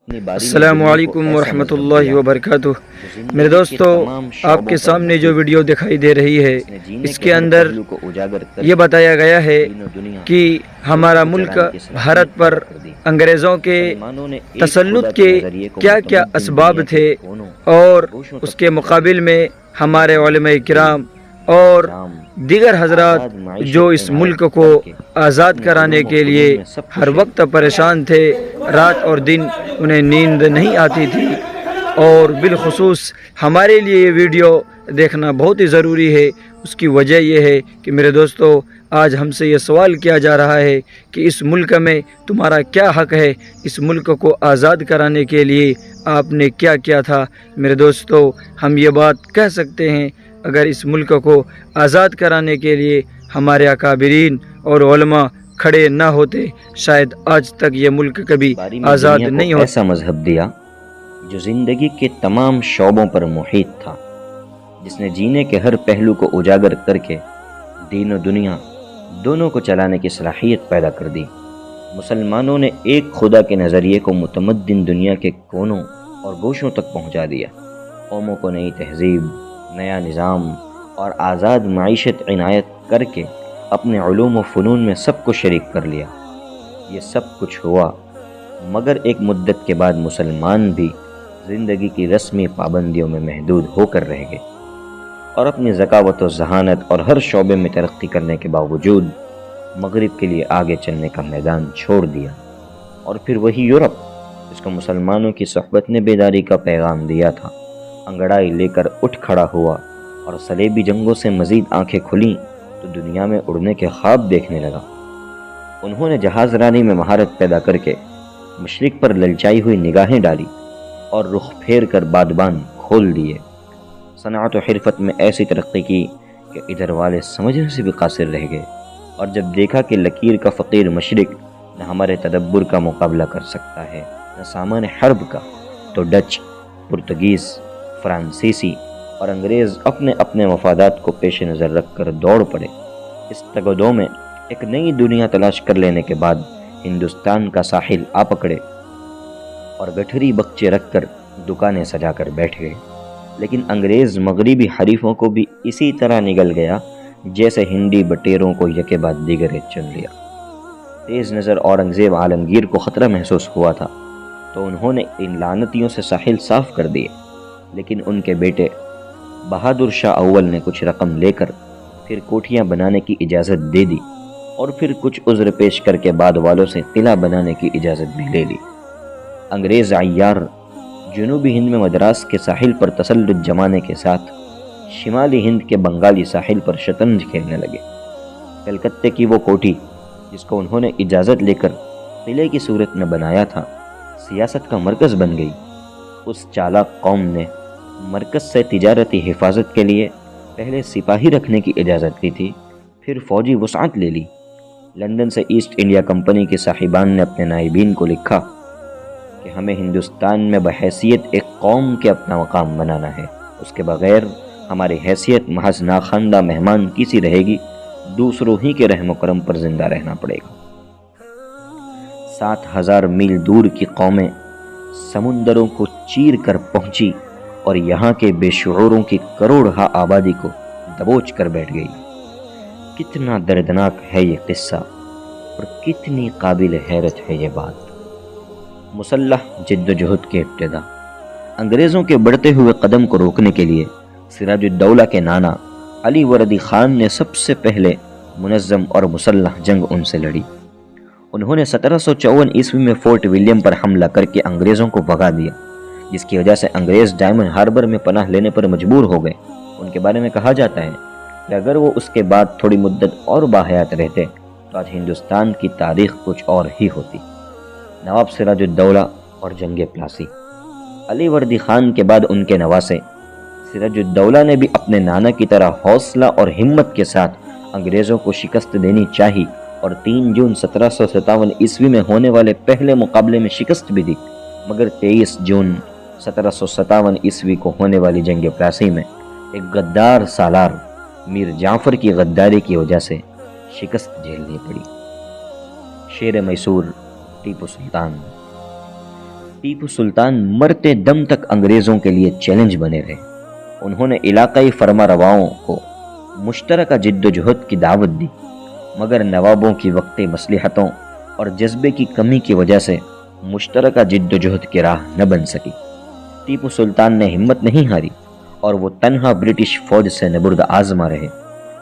السلام علیکم ورحمۃ اللہ وبرکاتہ۔ میرے دوستو، آپ کے سامنے جو ویڈیو دکھائی دے رہی ہے، اس کے اندر یہ بتایا گیا ہے کہ ہمارا ملک بھارت پر انگریزوں کے تسلط کے کیا کیا اسباب تھے، اور اس کے مقابل میں ہمارے علماء کرام اور دیگر حضرات جو اس ملک کو آزاد کرانے کے لیے ہر وقت پریشان تھے، رات اور دن انہیں نیند نہیں آتی تھی۔ اور بالخصوص ہمارے لیے یہ ویڈیو دیکھنا بہت ہی ضروری ہے۔ اس کی وجہ یہ ہے کہ میرے دوستو، آج ہم سے یہ سوال کیا جا رہا ہے کہ اس ملک میں تمہارا کیا حق ہے، اس ملک کو آزاد کرانے کے لیے آپ نے کیا کیا تھا۔ میرے دوستو، ہم یہ بات کہہ سکتے ہیں، اگر اس ملک کو آزاد کرانے کے لیے ہمارے اکابرین اور علماء کھڑے نہ ہوتے، شاید آج تک یہ ملک کبھی آزاد نہیں ہوتا۔ ایسا مذہب دیا جو زندگی کے تمام شعبوں پر محیط تھا، جس نے جینے کے ہر پہلو کو اجاگر کر کے دین و دنیا دونوں کو چلانے کی صلاحیت پیدا کر دی۔ مسلمانوں نے ایک خدا کے نظریے کو متمدن دنیا کے کونوں اور گوشوں تک پہنچا دیا۔ قوموں کو نئی تہذیب، نیا نظام اور آزاد معیشت عنایت کر کے اپنے علوم و فنون میں سب کو شریک کر لیا۔ یہ سب کچھ ہوا، مگر ایک مدت کے بعد مسلمان بھی زندگی کی رسمی پابندیوں میں محدود ہو کر رہ گئے، اور اپنی ذکاوت و ذہانت اور ہر شعبے میں ترقی کرنے کے باوجود مغرب کے لیے آگے چلنے کا میدان چھوڑ دیا۔ اور پھر وہی یورپ جس کو مسلمانوں کی صحبت نے بیداری کا پیغام دیا تھا، انگڑائی لے کر اٹھ کھڑا ہوا اور صلیبی جنگوں سے مزید آنکھیں کھلیں تو دنیا میں اڑنے کے خواب دیکھنے لگا۔ انہوں نے جہاز رانی میں مہارت پیدا کر کے مشرق پر للچائی ہوئی نگاہیں ڈالی اور رخ پھیر کر بادبان کھول دیے۔ صنعت و حرفت میں ایسی ترقی کی کہ ادھر والے سمجھنے سے بھی قاصر رہ گئے، اور جب دیکھا کہ لکیر کا فقیر مشرق نہ ہمارے تدبر کا مقابلہ کر سکتا ہے، نہ سامان حرب کا، تو ڈچ، پرتگیز، فرانسیسی اور انگریز اپنے اپنے مفادات کو پیش نظر رکھ کر دوڑ پڑے۔ اس تگ و دو میں ایک نئی دنیا تلاش کر لینے کے بعد ہندوستان کا ساحل آ پکڑے اور گٹھری بکچے رکھ کر دکانیں سجا کر بیٹھ گئے۔ لیکن انگریز مغربی حریفوں کو بھی اسی طرح نگل گیا جیسے ہندی بٹیروں کو یکے بعد دیگرے چن لیا۔ تیز نظر اورنگزیب عالمگیر کو خطرہ محسوس ہوا تھا، تو انہوں نے ان لعنتیوں سے ساحل صاف کر دیے۔ لیکن ان کے بیٹے بہادر شاہ اول نے کچھ رقم لے کر پھر کوٹھیاں بنانے کی اجازت دے دی، اور پھر کچھ عذر پیش کر کے بعد والوں سے قلعہ بنانے کی اجازت بھی لے لی۔ انگریز عیار جنوبی ہند میں مدراس کے ساحل پر تسلط جمانے کے ساتھ شمالی ہند کے بنگالی ساحل پر شطرنج کھیلنے لگے۔ کلکتے کی وہ کوٹھی جس کو انہوں نے اجازت لے کر قلعے کی صورت میں بنایا تھا، سیاست کا مرکز بن گئی۔ اس چالاک قوم نے مرکز سے تجارتی حفاظت کے لیے پہلے سپاہی رکھنے کی اجازت لی تھی، پھر فوجی وسعت لے لی۔ لندن سے ایسٹ انڈیا کمپنی کے صاحبان نے اپنے نائبین کو لکھا کہ ہمیں ہندوستان میں بحیثیت ایک قوم کے اپنا مقام بنانا ہے، اس کے بغیر ہماری حیثیت محض ناخواندہ مہمان کی سی رہے گی، دوسروں ہی کے رحم و کرم پر زندہ رہنا پڑے گا۔ 7,000 میل دور کی قومیں سمندروں کو چیر کر پہنچی اور یہاں کے بے شعوروں کی کروڑہا آبادی کو دبوچ کر بیٹھ گئی۔ کتنا دردناک ہے یہ قصہ، اور کتنی قابل حیرت ہے یہ بات۔ مسلح جد و جہد کی ابتدا۔ انگریزوں کے بڑھتے ہوئے قدم کو روکنے کے لیے سراج الدولہ کے نانا علی وردی خان نے سب سے پہلے منظم اور مسلح جنگ ان سے لڑی۔ انہوں نے 1754 عیسوی میں فورٹ ولیم پر حملہ کر کے انگریزوں کو بھگا دیا، جس کی وجہ سے انگریز ڈائمنڈ ہاربر میں پناہ لینے پر مجبور ہو گئے۔ ان کے بارے میں کہا جاتا ہے کہ اگر وہ اس کے بعد تھوڑی مدت اور باحیات رہتے تو آج ہندوستان کی تاریخ کچھ اور ہی ہوتی۔ نواب سراج الدولہ اور جنگ پلاسی۔ علی وردی خان کے بعد ان کے نواسے سراج الدولہ نے بھی اپنے نانا کی طرح حوصلہ اور ہمت کے ساتھ انگریزوں کو شکست دینی چاہی، اور 3 جون 1757 عیسوی میں ہونے والے پہلے مقابلے میں شکست بھی دی۔ مگر 23 جون 1757 عیسوی کو ہونے والی جنگ پلاسی میں ایک غدار سالار میر جعفر کی غداری کی وجہ سے شکست جھیلنی پڑی۔ شیر میسور ٹیپو سلطان۔ ٹیپو سلطان مرتے دم تک انگریزوں کے لیے چیلنج بنے رہے۔ انہوں نے علاقائی فرما رواؤں کو مشترکہ جد و جہد کی دعوت دی، مگر نوابوں کی وقتی مصلحتوں اور جذبے کی کمی کی وجہ سے مشترکہ جد و جہد کی راہ نہ بن سکی۔ ٹیپو سلطان نے ہمت نہیں ہاری اور وہ تنہا برٹش فوج سے نبرد آزما رہے۔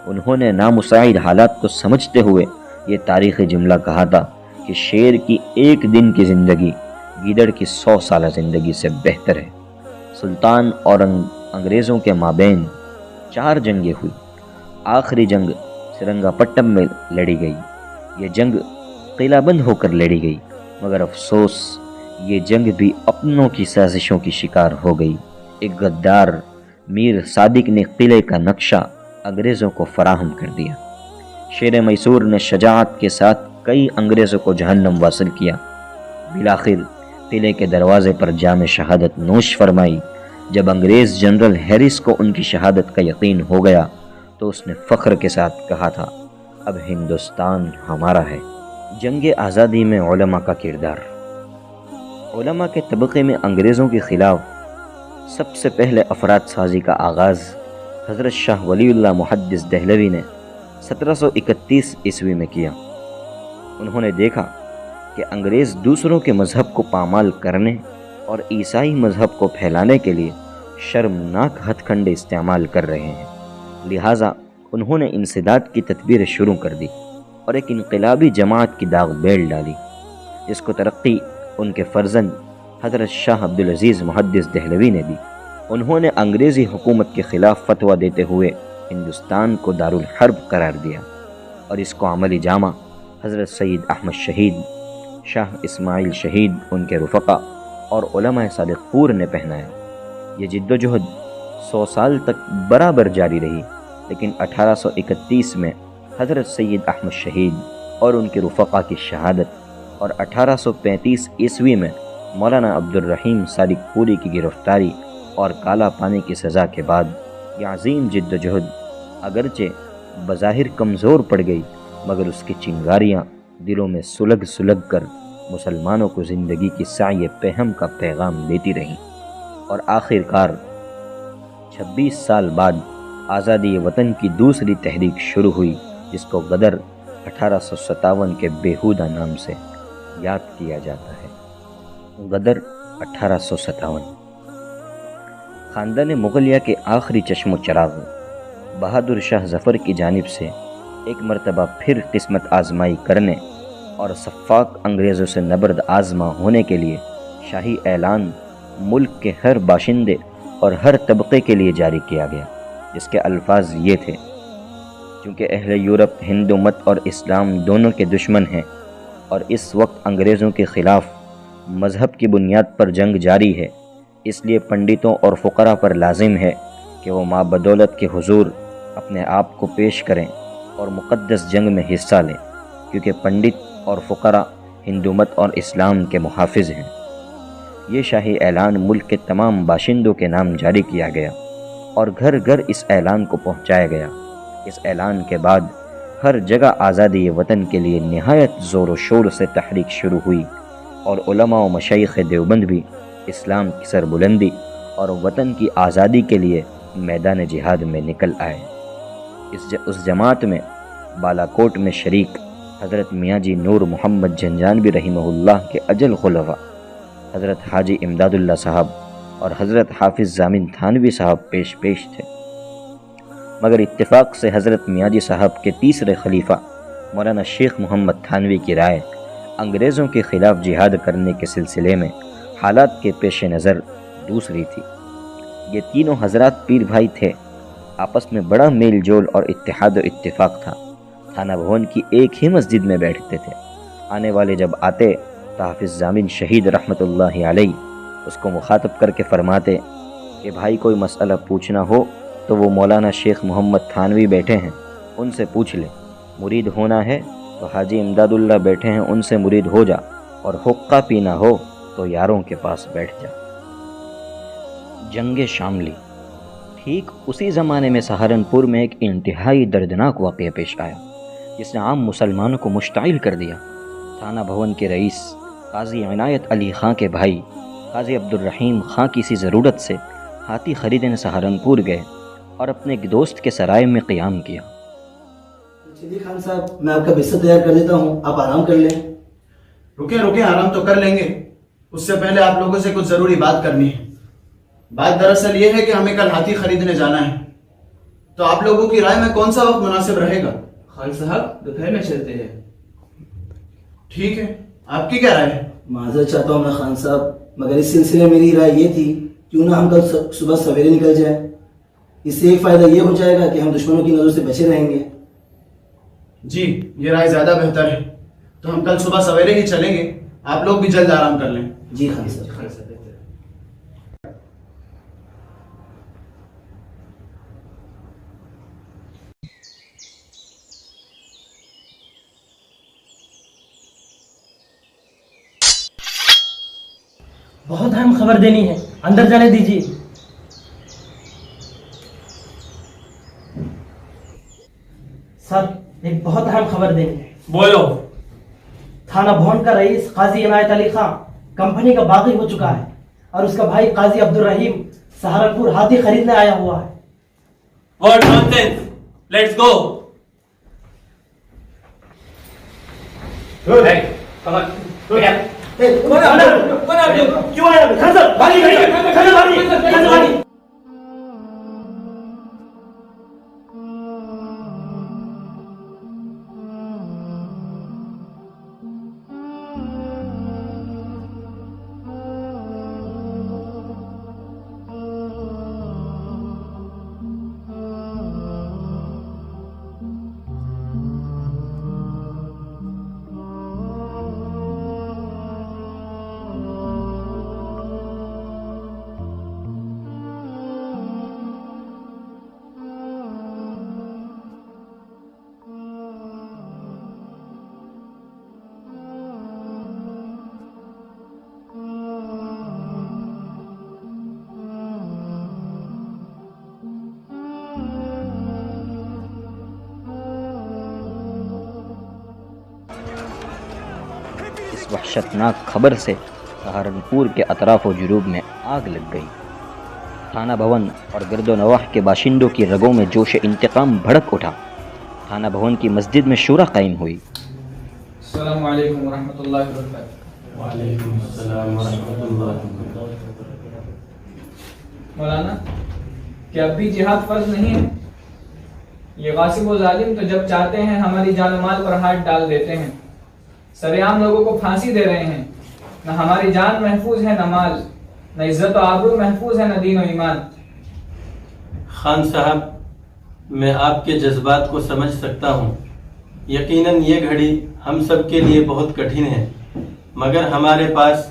انہوں نے نامساعد حالات کو سمجھتے ہوئے یہ تاریخی جملہ کہا تھا کہ شیر کی ایک دن کی زندگی گیدڑ کی 100 سالہ زندگی سے بہتر ہے۔ سلطان اور انگریزوں کے مابین 4 جنگیں ہوئی۔ آخری جنگ سرنگا پٹم میں لڑی گئی۔ یہ جنگ قلعہ بند ہو کر لڑی گئی، مگر افسوس یہ جنگ بھی اپنوں کی سازشوں کی شکار ہو گئی۔ ایک غدار میر صادق نے قلعے کا نقشہ انگریزوں کو فراہم کر دیا۔ شیر میسور نے شجاعت کے ساتھ کئی انگریزوں کو جہنم واصل کیا۔ بالآخر قلعے کے دروازے پر جام شہادت نوش فرمائی۔ جب انگریز جنرل ہیرس کو ان کی شہادت کا یقین ہو گیا تو اس نے فخر کے ساتھ کہا تھا، اب ہندوستان ہمارا ہے۔ جنگ آزادی میں علماء کا کردار۔ علماء کے طبقے میں انگریزوں کے خلاف سب سے پہلے افراد سازی کا آغاز حضرت شاہ ولی اللہ محدث دہلوی نے 1731 عیسوی میں کیا۔ انہوں نے دیکھا کہ انگریز دوسروں کے مذہب کو پامال کرنے اور عیسائی مذہب کو پھیلانے کے لیے شرمناک ہتھ کنڈے استعمال کر رہے ہیں، لہٰذا انہوں نے انسداد کی تدبیر شروع کر دی اور ایک انقلابی جماعت کی داغ بیل ڈالی، جس کو ترقی ان کے فرزند حضرت شاہ عبدالعزیز محدث دہلوی نے دی۔ انہوں نے انگریزی حکومت کے خلاف فتویٰ دیتے ہوئے ہندوستان کو دارالحرب قرار دیا اور اس کو عملی جامہ حضرت سید احمد شہید، شاہ اسماعیل شہید، ان کے رفقا اور علماء صادق پور نے پہنایا۔ یہ جد و جہد 100 سال تک برابر جاری رہی، لیکن 1831 میں حضرت سید احمد شہید اور ان کے رفقا کی شہادت اور 1835 عیسوی میں مولانا عبدالرحیم صادق پوری کی گرفتاری اور کالا پانی کی سزا کے بعد یہ عظیم جد و جہد اگرچہ بظاہر کمزور پڑ گئی، مگر اس کی چنگاریاں دلوں میں سلگ سلگ کر مسلمانوں کو زندگی کی سعی پہم کا پیغام دیتی رہیں، اور آخر کار 26 سال بعد آزادی وطن کی دوسری تحریک شروع ہوئی، جس کو غدر 1857 کے بیہودہ نام سے یاد کیا جاتا ہے۔ غدر 1857 خاندان مغلیہ کے آخری چشم و چراغ بہادر شاہ ظفر کی جانب سے ایک مرتبہ پھر قسمت آزمائی کرنے اور سفاک انگریزوں سے نبرد آزما ہونے کے لیے شاہی اعلان ملک کے ہر باشندے اور ہر طبقے کے لیے جاری کیا گیا، جس کے الفاظ یہ تھے: چونکہ اہل یورپ ہندو مت اور اسلام دونوں کے دشمن ہیں اور اس وقت انگریزوں کے خلاف مذہب کی بنیاد پر جنگ جاری ہے، اس لیے پنڈتوں اور فقراء پر لازم ہے کہ وہ ماں بدولت کے حضور اپنے آپ کو پیش کریں اور مقدس جنگ میں حصہ لیں، کیونکہ پنڈت اور فقراء ہندو مت اور اسلام کے محافظ ہیں۔ یہ شاہی اعلان ملک کے تمام باشندوں کے نام جاری کیا گیا اور گھر گھر اس اعلان کو پہنچایا گیا۔ اس اعلان کے بعد ہر جگہ آزادی وطن کے لیے نہایت زور و شور سے تحریک شروع ہوئی، اور علماء و مشائخ دیوبند بھی اسلام کی سربلندی اور وطن کی آزادی کے لیے میدان جہاد میں نکل آئے۔ اس جماعت میں بالاکوٹ میں شریک حضرت میاں جی نور محمد جھنجھانوی رحمہ اللہ کے اجل خلفاء حضرت حاجی امداد اللہ صاحب اور حضرت حافظ ضامن تھانوی صاحب پیش تھے، مگر اتفاق سے حضرت میاں جی صاحب کے تیسرے خلیفہ مولانا شیخ محمد تھانوی کی رائے انگریزوں کے خلاف جہاد کرنے کے سلسلے میں حالات کے پیش نظر دوسری تھی۔ یہ تینوں حضرات پیر بھائی تھے، آپس میں بڑا میل جول اور اتحاد و اتفاق تھا، تھانہ بھون کی ایک ہی مسجد میں بیٹھتے تھے۔ آنے والے جب آتے تو حافظ ضامن شہید رحمۃ اللہ علیہ اس کو مخاطب کر کے فرماتے کہ بھائی کوئی مسئلہ پوچھنا ہو تو وہ مولانا شیخ محمد تھانوی بیٹھے ہیں، ان سے پوچھ لے، مرید ہونا ہے تو حاجی امداد اللہ بیٹھے ہیں، ان سے مرید ہو جا، اور حقہ پینا ہو تو یاروں کے پاس بیٹھ جا۔ جنگ شاملی۔ ٹھیک اسی زمانے میں سہارنپور میں ایک انتہائی دردناک واقعہ پیش آیا جس نے عام مسلمانوں کو مشتعل کر دیا۔ تھانہ بھون کے رئیس قاضی عنایت علی خاں کے بھائی قاضی عبد الرحیم خاں کی سی ضرورت سے ہاتھی خریدنے سہارنپور گئے اور اپنے ایک دوست کے سرائے میں قیام کیا۔ چلیے خان صاحب، میں آپ کا بستر تیار کر دیتا ہوں، آپ آرام کر لیں۔ رکیں آرام تو کر لیں گے، اس سے پہلے آپ لوگوں سے کچھ ضروری بات کرنی ہے۔ بات دراصل یہ ہے کہ ہمیں کل ہاتھی خریدنے جانا ہے، تو آپ لوگوں کی رائے میں کون سا وقت مناسب رہے گا؟ خان صاحب دوپہر میں چلتے ہیں۔ ٹھیک ہے، آپ کی کیا رائے ہے؟ معذرت چاہتا ہوں میں خان صاحب، مگر اس سلسلے میں میری رائے یہ تھی کیوں نہ ہم کل صبح سویرے نکل جائیں، اس سے ایک فائدہ یہ ہو جائے گا کہ ہم دشمنوں کی نظر سے بچے رہیں گے۔ جی یہ رائے زیادہ بہتر ہے، تو ہم کل صبح سویرے ہی چلیں گے، آپ لوگ بھی جلد آرام کر لیں۔ جی خان صاحب۔ بہت اہم خبر دینی ہے، اندر جانے دیجیے۔ سر ایک بہت اہم خبر دینی ہے۔ بولو۔ تھانہ بھون کا رئیس قاضی عنایت علی خان کمپنی کا باغی ہو چکا ہے اور اس کا بھائی قاضی عبد الرحیم سہارنپور ہاتھی خریدنے آیا ہوا ہے۔ What nonsense! Let's go! Hey, come on. Get up. کیوں آیا؟ خان صاحب بھاگی بھاگی۔ اس وحشتناک خبر سے سہارنپور کے اطراف و جنوب میں آگ لگ گئی۔ تھانہ بھون اور گرد و نواح کے باشندوں کی رگوں میں جوش انتقام بھڑک اٹھا۔ تھانہ بھون کی مسجد میں شورا قائم ہوئی۔ السلام علیکم ورحمۃ اللہ وبرکاتہ۔ وعلیکم السلام ورحمۃ اللہ وبرکاتہ۔ مولانا کیا اب بھی جہاد فرض نہیں ہے؟ یہ غاصب و ظالم تو جب چاہتے ہیں ہماری جان و مال پر ہاتھ ڈال دیتے ہیں، سرعام لوگوں کو پھانسی دے رہے ہیں۔ نہ ہماری جان محفوظ ہے، نہ مال، نہ عزت و آبرو محفوظ ہے، نہ دین و ایمان۔ خان صاحب میں آپ کے جذبات کو سمجھ سکتا ہوں، یقیناً یہ گھڑی ہم سب کے لیے بہت کٹھن ہے، مگر ہمارے پاس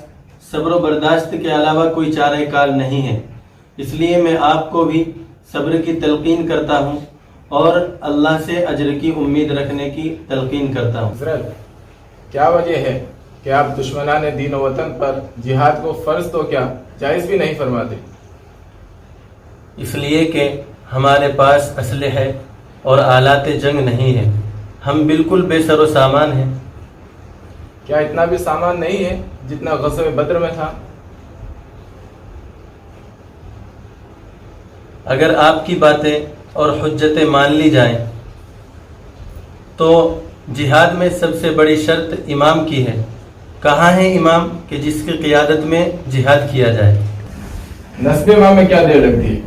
صبر و برداشت کے علاوہ کوئی چارہ کار نہیں ہے، اس لیے میں آپ کو بھی صبر کی تلقین کرتا ہوں اور اللہ سے اجر کی امید رکھنے کی تلقین کرتا ہوں۔ حضرت کیا وجہ ہے کہ آپ دشمنان دین و وطن پر جہاد کو فرض تو کیا جائز بھی نہیں فرماتے؟ اس لیے کہ ہمارے پاس اسلحے اور آلات جنگ نہیں ہے، ہم بالکل بے سر و سامان ہیں۔ کیا اتنا بھی سامان نہیں ہے جتنا غزوہ بدر میں تھا؟ اگر آپ کی باتیں اور حجتیں مان لی جائیں تو جہاد میں سب سے بڑی شرط امام کی ہے۔ کہاں ہے امام کہ جس کی قیادت میں جہاد کیا جائے؟ نصب امام میں کیا دیر لگتی ہے؟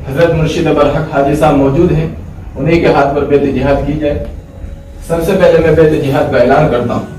حضرت مرشد برحق حاجی صاحب موجود ہیں، انہیں کے ہاتھ پر بیت جہاد کی جائے۔ سب سے پہلے میں بیت جہاد کا اعلان کرتا ہوں۔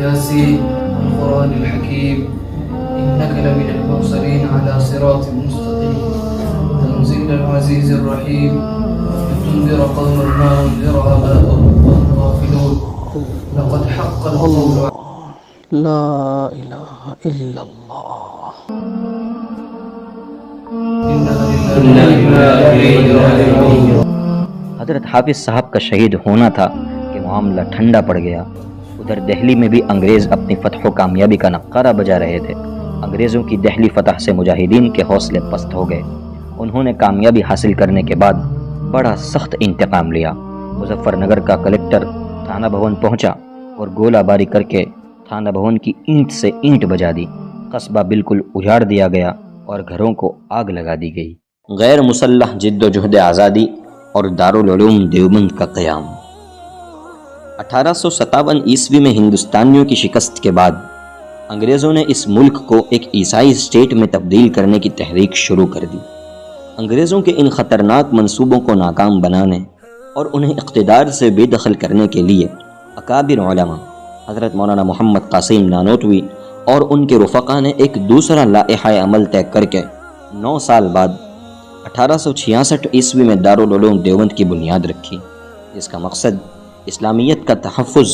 ياسين القرآن الحكيم إنك لمن المرسلين على صراط مستقيم تنزيل العزيز الرحيم لتنذر قوما ما أنذر آباؤهم وهم غافلون لقد حق القول لا إله إلا الله إنا لله وإنا إليه راجعون. حضرت حافظ صاحب کا شہید ہونا تھا کہ معاملہ ٹھنڈا پڑ گیا. ادھر دہلی میں بھی انگریز اپنی فتح و کامیابی کا نعرہ بجا رہے تھے. انگریزوں کی دہلی فتح سے مجاہدین کے حوصلے پست ہو گئے. انہوں نے کامیابی حاصل کرنے کے بعد بڑا سخت انتقام لیا. مظفر نگر کا کلکٹر تھانہ بھون پہنچا اور گولہ باری کر کے تھانہ بھون کی اینٹ سے اینٹ بجا دی. قصبہ بالکل اجاڑ دیا گیا اور گھروں کو آگ لگا دی گئی. غیر مسلح جد و جہد آزادی اور دارالعلوم دیوبند کا قیام. 1857 عیسوی میں ہندوستانیوں کی شکست کے بعد انگریزوں نے اس ملک کو ایک عیسائی اسٹیٹ میں تبدیل کرنے کی تحریک شروع کر دی. انگریزوں کے ان خطرناک منصوبوں کو ناکام بنانے اور انہیں اقتدار سے بے دخل کرنے کے لیے اکابر علماء حضرت مولانا محمد قاسم نانوتوی اور ان کے رفقا نے ایک دوسرا لائحہ عمل طے کر کے 9 سال بعد 1866 عیسوی میں دارالعلوم دیوبند کی بنیاد رکھی، جس کا مقصد اسلامیت کا تحفظ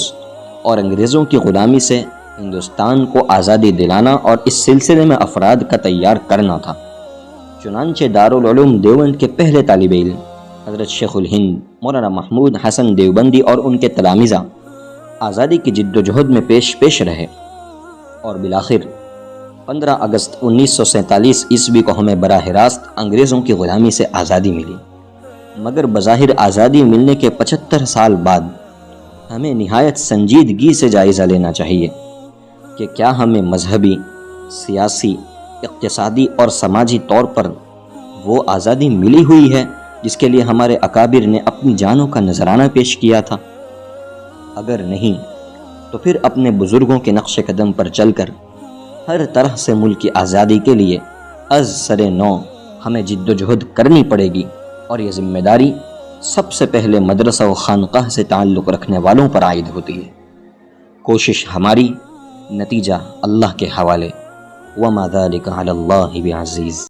اور انگریزوں کی غلامی سے ہندوستان کو آزادی دلانا اور اس سلسلے میں افراد کا تیار کرنا تھا. چنانچہ دارالعلوم دیوبند کے پہلے طالب علم حضرت شیخ الہند مولانا محمود حسن دیوبندی اور ان کے تلامذہ آزادی کی جد و جہد میں پیش رہے اور بالآخر 15 اگست 1947 عیسوی کو ہمیں براہ راست انگریزوں کی غلامی سے آزادی ملی. مگر بظاہر آزادی ملنے کے 75 سال بعد ہمیں نہایت سنجیدگی سے جائزہ لینا چاہیے کہ کیا ہمیں مذہبی، سیاسی، اقتصادی اور سماجی طور پر وہ آزادی ملی ہوئی ہے جس کے لیے ہمارے اکابر نے اپنی جانوں کا نذرانہ پیش کیا تھا؟ اگر نہیں تو پھر اپنے بزرگوں کے نقش قدم پر چل کر ہر طرح سے ملک کی آزادی کے لیے از سر نو ہمیں جد و جہد کرنی پڑے گی، اور یہ ذمہ داری سب سے پہلے مدرسہ و خانقاہ سے تعلق رکھنے والوں پر عائد ہوتی ہے. کوشش ہماری، نتیجہ اللہ کے حوالے. وما ذلک علی اللہ بعزیز.